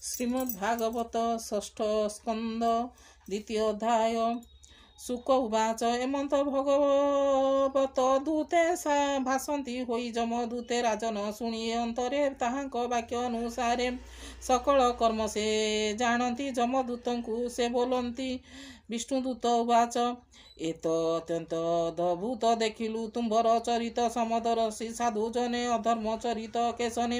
श्रीमद्भागवत षष्ठ स्कंद द्वितीय अध्याय। शुक उवाच एमंत भगवत दूते भाषंती होई जमदूते राजन शुणी अंतरे ताहांक वाक्य अनुसारे सकल कर्म से जानती जमदूतंकु से बोलती। विष्णुदूत उवाच एत अत्यंत अद्भुत देखिलु तुम्भर चरित समदरसी साधु जने अधर्म चरित केशने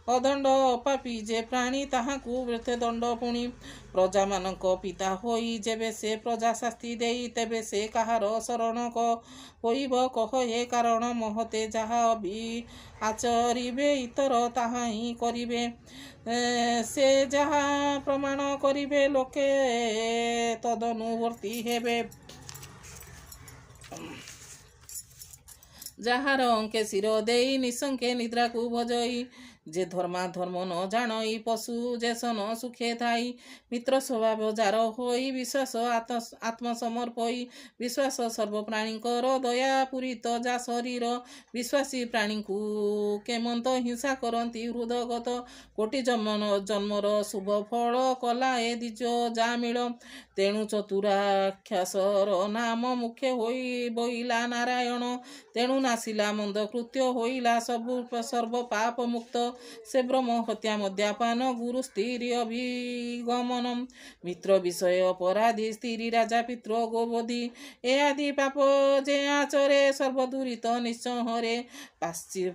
अदंड अपापी जे प्राणी ताहाकु वृथे दंड पुणी प्रजा मानक पिता होई जेबे से प्रजा शास्ति देई तेबे से काहार शरण होइब कह हे कारण महते जाहा अभि आचरिबे इतर ताहा ही करिबे से जाहा प्रमाण करिबे लोके तदनुवर्ती हेबे। ଯାହାର ଅଙ୍କେ ଶିର ଦେଇ ନିଶଙ୍କେ ନିଦ୍ରାକୁ ଭଜଇ ଯେ ଧର୍ମାଧର୍ମ ନ ଜାଣଇ ପଶୁ ଯେସନ ସୁଖେ ଥାଇ ମିତ୍ର ସ୍ୱଭାବ ଯାର ହୋଇ ବିଶ୍ୱାସ ଆତ୍ମସମର୍ପଇ ବିଶ୍ୱାସ ସର୍ବପ୍ରାଣୀଙ୍କର ଦୟା ପୂରିତ ଯା ଶରୀର ବିଶ୍ୱାସୀ ପ୍ରାଣୀଙ୍କୁ କେମନ୍ତ ହିଂସା କରନ୍ତି ହୃଦଗତ କୋଟି ଜନ୍ମର ଶୁଭ ଫଳ କଲା ଏ ଦ୍ୱିଜ ଯା ମିଳ ତେଣୁ ଚତୁରାକ୍ଷାସର ନାମ ମୁଖେ ହୋଇ ବହିଲା ନାରାୟଣ ତେଣୁ ନାସିଲା ମନ୍ଦ କୃତ୍ୟ ହୋଇଲା ସବୁ ସର୍ବ ପାପ ମୁକ୍ତ ସେ ବ୍ରହ୍ମ ହତ୍ୟା ମଦ୍ୟାପାନ ଗୁରୁ ସ୍ତ୍ରୀ ଅଭିଗମନ ମିତ୍ର ବିଷୟ ଅପରାଧୀ ସ୍ତ୍ରୀ ରାଜା ପିତୃ ଗୋବଧି ଏ ଆଦି ପାପ ଯେ ଆଚରେ ସର୍ବଦୂରିତ ନିଶ୍ଚୟରେ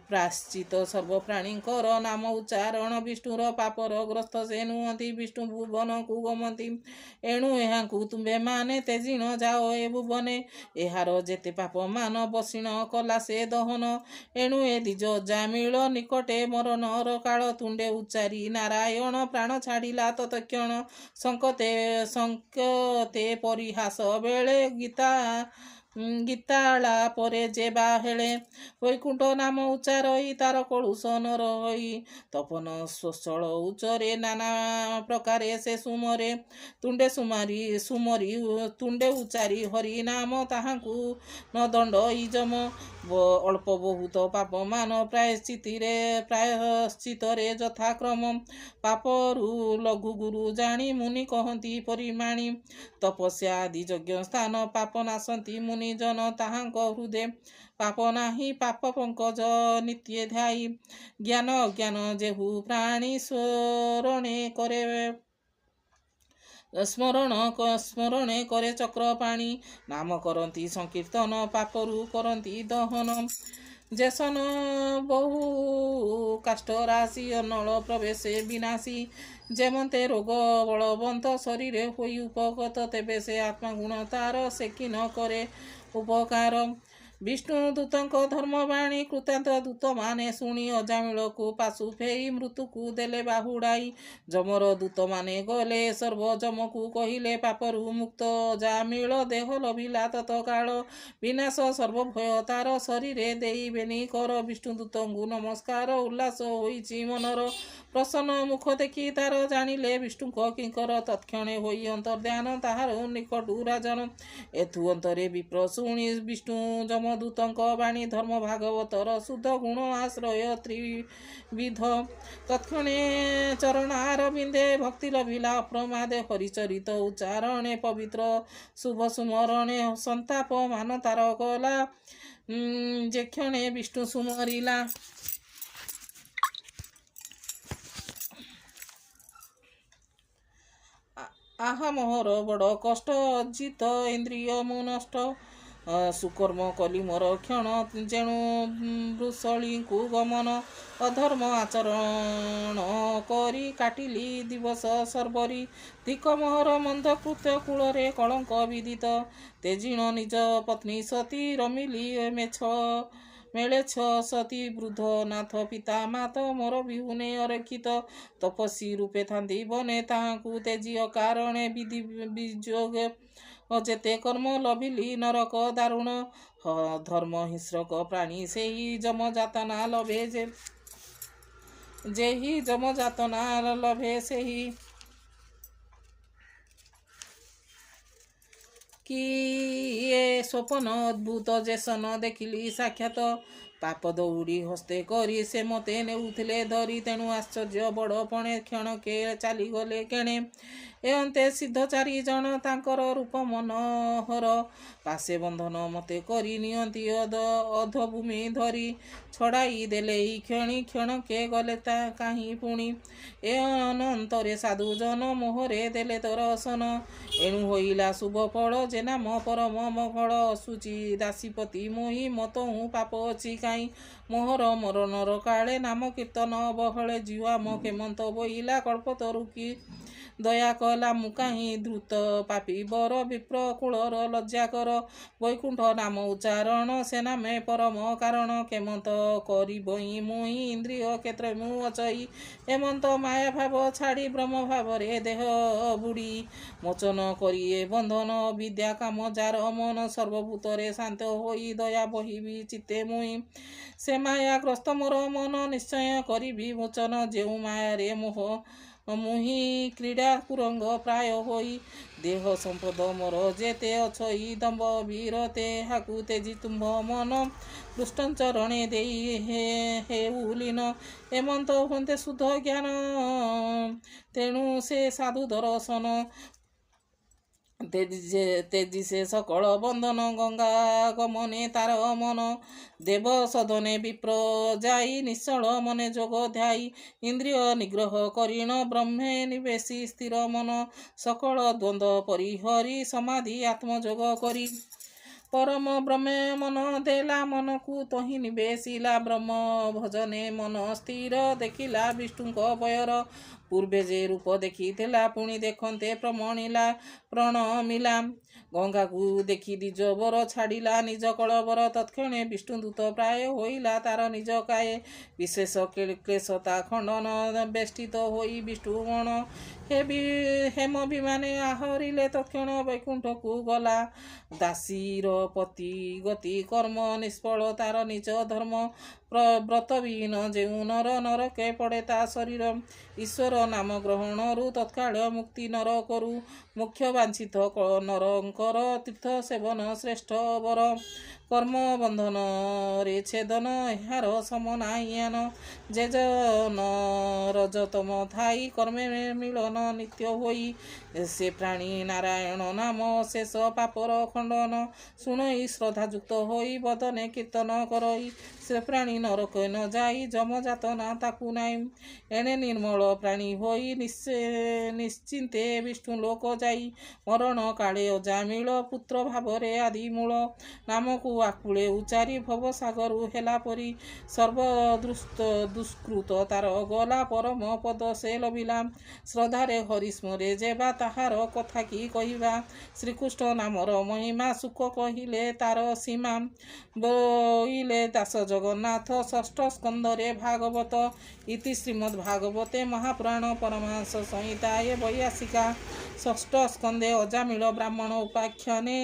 ପ୍ରାଶ୍ଚିତ ସର୍ବପ୍ରାଣୀଙ୍କର ନାମ ଉଚ୍ଚାରଣ ବିଷ୍ଣୁର ପାପର ଗ୍ରସ୍ତ ସେ ନୁହନ୍ତି ବିଷ୍ଣୁ ଭୁବନକୁ ଗମନ୍ତି ଏଣୁ ଏହାଙ୍କୁ ତୁମ୍ଭେ ମାନେ ତେଜିଣ ଯାଅ ଏ ଭୁବନେ ଏହାର ଯେତେ ପାପ ମାନ ବସିଣ କଲା ସେ ଦହନ ଏଣୁ ଏ ଦ୍ୱିଜ ଜାମିଳ ନିକଟେ ମରଣର କାଳ ତୁଣ୍ଡେ ଉଚ୍ଚାରି ନାରାୟଣ ପ୍ରାଣ ଛାଡ଼ିଲା ତତକ୍ଷଣ ସଂକତେ ପରିହାସ ବେଳେ ଗୀତାଳା ପରେ ଯେ ବାହେଳେ ବୈକୁଣ୍ଠ ନାମ ଉଚ୍ଚାରଇ ତାର କଳୁଷ ନର ହୋଇ ତପନ ସ୍ୱଚ୍ଛଳ ଉଚ୍ଚରେ ନାନା ପ୍ରକାରେ ସେ ସୁମରେ ତୁଣ୍ଡେ ସୁମରି ତୁଣ୍ଡେ ଉଚ୍ଚାରି ହରି ନାମ ତାହାଙ୍କୁ ନ ଦଣ୍ଡ ଇଜମ ଅଳ୍ପ ବହୁତ ପାପ ମାନ ପ୍ରାୟଶ୍ଚିତରେ ଯଥାକ୍ରମ ପାପରୁ ଲଘୁ ଗୁରୁ ଜାଣି ମୁନି କହନ୍ତି ପରିମାଣି ତପସ୍ୟା ଆଦି ଯଜ୍ଞ ସ୍ଥାନ ପାପ ନାଶନ୍ତି ମୁନି ଜନ ତାହାଙ୍କ ହୃଦେ ପାପ ନାହିଁ ପାପ ପଙ୍କଜ ନିତ୍ୟ ଧ୍ୟାଇ ଜ୍ଞାନ ଅଜ୍ଞାନ ଯେହୁ ପ୍ରାଣୀ ସ୍ମରଣେ କରେ ଚକ୍ର ପାଣି ନାମ କରନ୍ତି ସଂକୀର୍ତ୍ତନ ପାପରୁ କରନ୍ତି ଦହନ ଯେସନ ବହୁ କାଷ୍ଟ ରାଶି ଅନଳ ପ୍ରବେଶେ ବିନାଶୀ ଯେମନ୍ତେ ରୋଗ ବଳବନ୍ତ ଶରୀରେ ହୋଇ ଉପଗତ ତେବେ ସେ ଆତ୍ମଗୁଣ ତାର ସେ କି ନ କରେ ଉପକାର ବିଷ୍ଣୁ ଦୂତଙ୍କ ଧର୍ମବାଣୀ କୃତାନ୍ତ ଦୂତମାନେ ଶୁଣି ଅଜାମିଳକୁ ପାଶୁ ଫେଇ ମୃତ୍ୟୁକୁ ଦେଲେ ବାହୁଡ଼ାଇ ଯମର ଦୂତମାନେ ଗଲେ ସର୍ବ ଯମକୁ କହିଲେ ପାପରୁ ମୁକ୍ତ ଅଜାମିଳ ଦେହ ଲଭିଲା ତତକାଳ ବିନାଶ ସର୍ବଭୟ ତାର ଶରୀରେ ଦେଇବେନି କର ବିଷ୍ଣୁଦୂତଙ୍କୁ ନମସ୍କାର ଉଲ୍ଲାସ ହୋଇଛି ମନର ପ୍ରସନ୍ନ ମୁଖ ଦେଖି ତାର ଜାଣିଲେ ବିଷ୍ଣୁଙ୍କ କିଙ୍କର ତତ୍କ୍ଷଣେ ହୋଇ ଅନ୍ତର୍ଧ୍ୟାନ ତାହାର ନିକଟୁ ରାଜନ ଏଥୁ ଅନ୍ତରେ ବିପ୍ର ଶୁଣି ବିଷ୍ଣୁ ଯମଦୂତଙ୍କ ବାଣୀ ଧର୍ମ ଭାଗବତର ଶୁଦ୍ଧ ଗୁଣ ଆଶ୍ରୟ ତ୍ରିବିଧ ତତ୍କ୍ଷଣେ ଚରଣାରବିନ୍ଦେ ଭକ୍ତି ଲଭିଲା ଅପ୍ରମାଦେ ହରିଚରିତ ଉଚ୍ଚାରଣେ ପବିତ୍ର ଶୁଭ ସୁମରଣେ ସନ୍ତାପ ମାନ ତାର ଗଲା ଯେ କ୍ଷଣେ ବିଷ୍ଣୁ ସୁମରିଲା ଆହା ମୋହର ବଡ଼ କଷ୍ଟ ଅଜିତ ଇନ୍ଦ୍ରିୟ ମୁଁ ନଷ୍ଟ ସୁକର୍ମ କଲି ମୋର କ୍ଷଣ ଯେଣୁ ବୃଷଳୀଙ୍କୁ ଗମନ ଅଧର୍ମ ଆଚରଣ କରି କାଟିଲି ଦିବସ ସର୍ବରି ଧିକ ମୋହର ମନ୍ଦ କୃତ୍ୟ କୂଳରେ କଳଙ୍କ ବିଦିତ ତେଜିଣ ନିଜ ପତ୍ନୀ ସତୀ ରମିଲି ମେଳେଛ ସତୀ ବୃଦ୍ଧ ନାଥ ପିତା ମାତ ମୋର ବିହୁନେ ଅରକ୍ଷିତ ତପସ୍ୱୀ ରୂପେ ଥାନ୍ତି ବନେ ତାହାଙ୍କୁ ତେଜିଅ କାରଣେ ବିଧି ବିଯୋଗ ଯେତେ କର୍ମ ଲଭିଲି ନରକ ଦାରୁଣ ଧର୍ମ ହିଂସ୍ରକ ପ୍ରାଣୀ ସେହି ଯମ ଯାତନା ଲଭେ ଯେହି ଯମ ଯାତନା ଲଭେ ସେହି କିଏ ସ୍ୱପନ ଅଦ୍ଭୁତ ଯେସନ ଦେଖିଲି ସାକ୍ଷାତ ପାପ ଦୌଡ଼ି ହସ୍ତେ କରି ସେ ମୋତେ ନେଉଥିଲେ ଧରି। ତେଣୁ ଆଶ୍ଚର୍ଯ୍ୟ ବଡ଼ ପଣେ କ୍ଷଣକେ ଚାଲିଗଲେ କେଣେ। ଏ ଅନ୍ତେ ସିଦ୍ଧ ଚାରିଜଣ ତାଙ୍କର ରୂପ ମନୋହର। ପାଶେ ବନ୍ଧନ ମୋତେ କରି ନିଅନ୍ତି ଅଧଭୂମି ଧରି। ଛଡ଼ାଇ ଦେଲେ ଏହି କ୍ଷଣକେ ଗଲେ କାହିଁ ପୁଣି। ଏ ଅନନ୍ତରେ ସାଧୁଜନ ମୋହରେ ଦେଲେ ଦର୍ଶନ। ଏଣୁ ହୋଇଲା ଶୁଭ ଫଳ ଯେ ନାମ ପରମ ମଙ୍ଗଳ। ଅସୁଚି ଦାସୀପତି ମୋହି ମତହୁଁ ପାପ ଅଛି କାହିଁ। ମୋହର ମରଣର କାଳେ ନାମ କୀର୍ତ୍ତନ ବହଳେ। ଜିହ୍ୱା ମୋ କେମନ୍ତ ବୋଇଲା କଳ୍ପତରୁ କି ଦୟା କଲା ମୁଁ କାହିଁ। ଧୃତ ପାପୀ ବର ବିପ୍ର କୁଳର ଲଜ୍ଜାକର। ବୈକୁଣ୍ଠ ନାମ ଉଚ୍ଚାରଣ ସେ ନାମେ ପରମ କାରଣ। କେମନ୍ତ କରିବଇ ମୁହିଁ ଇନ୍ଦ୍ରିୟ କ୍ଷେତ୍ର ମୁଁ ଅଚଇ। ହେମନ୍ତ ମାୟା ଭାବ ଛାଡ଼ି ବ୍ରହ୍ମ ଭାବରେ ଦେହ ବୁଡ଼ି। ମୋଚନ କରିଏ ବନ୍ଧନ ବିଦ୍ୟା କାମ ଯାର ମନ। ସର୍ବଭୂତରେ ଶାନ୍ତ ହୋଇ ଦୟା ବହିବି ଚିତ୍ତେ ମୁହିଁ। ସେ ମାୟାଗ୍ରସ୍ତ ମୋର ମନ ନିଶ୍ଚୟ କରିବି ମୋଚନ। ଯେଉଁ ମାୟାରେ ମୋହ ମୁହିଁ କ୍ରୀଡ଼ା କୁରଙ୍ଗ ପ୍ରାୟ ହୋଇ। ଦେହ ସମ୍ପଦ ମୋର ଯେତେ ଅଛଇ ଦମ୍ଭ ବୀରତେ ହାକୁ ତେଜି ତୁମ୍ଭ ମନ। ଦୁଷ୍ଟଚରଣେ ଦେଇ ହେଉ ଲୀନ। ଏମନ୍ତ ହୁଅନ୍ତେ ଶୁଦ୍ଧ ଜ୍ଞାନ ତେଣୁ ସେ ସାଧୁ ଦର୍ଶନ। ତେଜି ସେ ସକଳ ବନ୍ଧନ ଗଙ୍ଗା ଗମନେ ତାର ମନ। ଦେବ ସଦନେ ବିପ୍ର ଯାଇ ନିଶ୍ଚଳ ମନେ ଯୋଗ ଧ୍ୟାଇ। ଇନ୍ଦ୍ରିୟ ନିଗ୍ରହ କରିଣ ବ୍ରହ୍ମେ ନିବେଶି ସ୍ଥିର ମନ। ସକଳ ଦ୍ୱନ୍ଦ୍ୱ ପରିହରି ସମାଧି ଆତ୍ମଯୋଗ କରି। ପରମ ବ୍ରହ୍ମେ ମନ ଦେଲା ମନକୁ ତହିଁ ନିବେଶିଲା। ବ୍ରହ୍ମ ଭଜନେ ମନ ସ୍ଥିର ଦେଖିଲା ବିଷ୍ଣୁଙ୍କ ବୟର। ପୂର୍ବେ ଯେ ରୂପ ଦେଖିଥିଲା ପୁଣି ଦେଖନ୍ତେ ପ୍ରଣମିଲା। ଗଙ୍ଗାକୁ ଦେଖି ଦ୍ୱିଜବର ଛାଡ଼ିଲା ନିଜ କଳବର। ତତ୍କ୍ଷଣେ ବିଷ୍ଣୁଦୂତ ପ୍ରାୟ ହୋଇଲା ତାର ନିଜ କାଏ। ବିଶେଷ କ୍ଲେଶ ତା ଖଣ୍ଡନ ବେଷ୍ଟିତ ହୋଇ ବିଷ୍ଣୁଗଣ। ହେମ ବିମାନେ ଆହରିଲେ ତତ୍କ୍ଷଣ ବୈକୁଣ୍ଠକୁ ଗଲା। ଦାସୀର ପତି ଗତି କର୍ମ ନିଷ୍ଫଳ ତାର ନିଜ ଧର୍ମ। ବ୍ରତବିହୀନ ଯେଉଁ ନର ନରକେ ପଡ଼େ ତା ଶରୀର। ଈଶ୍ୱର ନାମ ଗ୍ରହଣରୁ ତତ୍କାଳ ମୁକ୍ତି ନର କରୁ। ମୋକ୍ଷ ବାଞ୍ଛିତ ନରଙ୍କର ତୀର୍ଥ ସେବନ ଶ୍ରେଷ୍ଠ ବର। କର୍ମ ବନ୍ଧନରେ ଛେଦନ ଏହାର ସମ ନାହିଁଆନ। ଯେ ଜନ ରଜତମ ଥାଇ କର୍ମେ ମିଳନ ନିତ୍ୟ ହୋଇ। ସେ ପ୍ରାଣୀ ନାରାୟଣ ନାମ ଶେଷ ପାପର ଖଣ୍ଡନ। ଶୁଣଇ ଶ୍ରଦ୍ଧାଯୁକ୍ତ ହୋଇ ବଦନେ କୀର୍ତ୍ତନ କରଇ। ସେ ପ୍ରାଣୀ ନରକେ ନ ଯାଇ ଯମ ଯାତନା ତାକୁ ନାହିଁ। ଏଣେ ନିର୍ମଳ ପ୍ରାଣୀ ହୋଇ ନିଶ୍ଚିନ୍ତେ ବିଷ୍ଣୁ ଲୋକ ଯାଇ। ମରଣ କାଳେ ଅଜାମିଳ ପୁତ୍ର ଭାବରେ ଆଦି ମୂଳ। ନାମକୁ ଆକୁଳେ ଉଚାରି ଭବସାଗରୁ ହେଲା ପରି। ସର୍ବ ଦୁଷ୍କୃତ ତାର ଗଲା ପରମ ପଦ ସେ ଲଭିଲା। ଶ୍ରଦ୍ଧାରେ ହରିସ୍ମରେ ଯେବା ତାହାର କଥା କି କହିବା। ଶ୍ରୀକୃଷ୍ଣ ନାମର ମହିମା ସୁଖ କହିଲେ ତାର ସୀମା। ବୋଇଲେ ଦାସ ଜଗନ୍ନାଥ ଷଷ୍ଠ ସ୍କନ୍ଧରେ ଭାଗବତ। ଇତି ଶ୍ରୀମଦ୍ଭାଗବତେ ମହାପୁରାଣ ପରମହଂସ ସଂହିତାଏ ବୈୟାସିକା। ଷଷ୍ଠ ସ୍କନ୍ଧେ ଅଜାମିଳ ବ୍ରାହ୍ମଣ ଉପାଖ୍ୟାନେ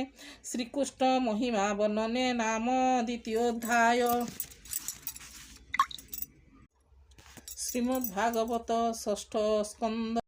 ଶ୍ରୀକୃଷ୍ଣ ମହିମା ବର୍ଣ୍ଣନେ ନାମ ଦ୍ୱିତୀୟୋଧ୍ୟାୟ। ଶ୍ରୀମଦ୍ଭାଗବତ ଷଷ୍ଠ ସ୍କନ୍ଧ।